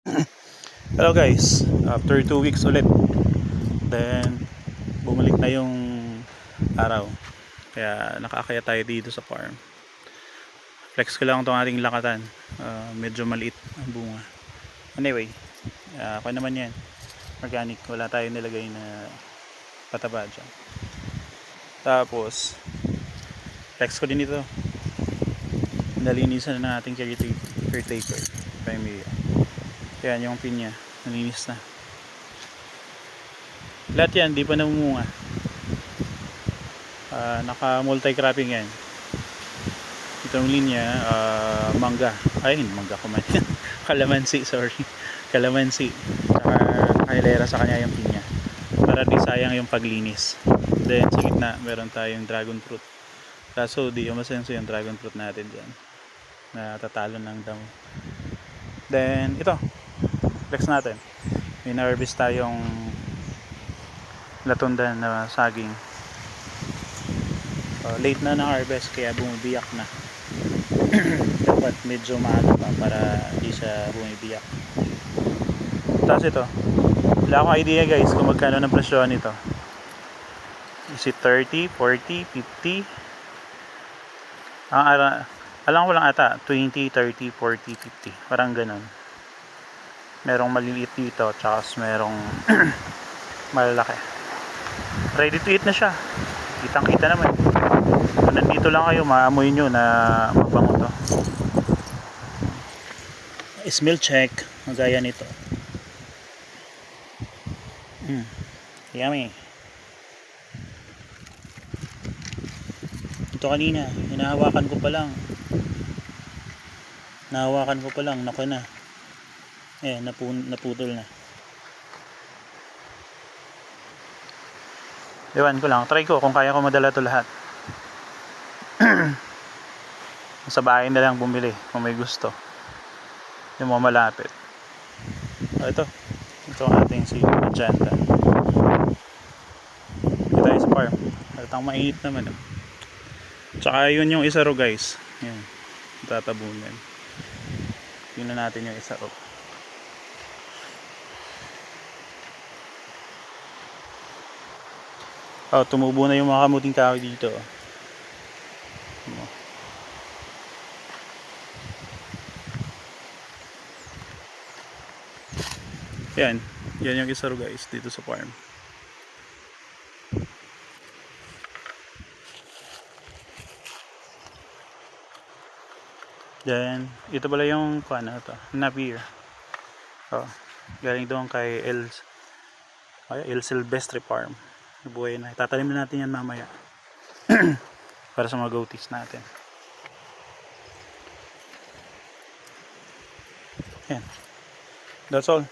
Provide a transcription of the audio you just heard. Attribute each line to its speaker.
Speaker 1: Hello guys, after 2 weeks ulit, then bumalik na yung araw, kaya nakakaya tayo dito sa farm. Flex ko lang itong ating lakatan. Medyo maliit ang bunga. Anyway, ako naman yan, organic, wala tayo nilagay na pataba dyan. Tapos flex ko din ito, nalinisan na nating caretaker primary. Yan yung pinya, nalinis na. Lahat yan, di pa namumunga. Naka multi-cropping yan. Itong linya, mangga. Ay, mangga ko man. Kalamansi, sorry. Kalamansi. Saka nakailera sa kanya yung pinya. Para di sayang yung paglinis. Then sa gitna, meron tayong dragon fruit. Kaso di yung masenso yung dragon fruit natin dyan. Natatalo ng damo. Then ito, flex natin. May na-harvest tayong latundan na saging. Late na ng harvest kaya bumibiyak na. Dapat medyo maaga pa para di siya bumibiyak. Tapos ito, wala akong idea guys kung magkano ng presyo nito. Is it 30, 40, 50? Alam ko lang ata 20, 30, 40, 50, parang ganun. Merong maliliit dito, tsaka merong malalaki. Ready to eat na siya, kitang kita naman. Kung nandito lang kayo, maamoy nyo na mabango to. Smell check, magaya nito. Yummy. Ito kanina, hinahawakan ko pa lang. Naku na. Naputol na. Ewan ko lang, try ko kung kaya ko madala to lahat. Sa bahay na lang bumili kung may gusto. Yung mga malapit. Ito ang ating si Magenta. Ito tayo sa farm. Ang mainit naman. Tsaka yun yung isa ro guys. Yan. Tatabunan. Tingnan natin yung isa ro. Tumubo na yung mga kamuting kahoy dito. Yan yung isa ro guys dito sa farm. Then ito pala yung Napier. Galing doon kay El Silvestre Farm. Buhay na. Tatanim na natin yan mamaya. Para sa mga goaties natin. Yan. That's all.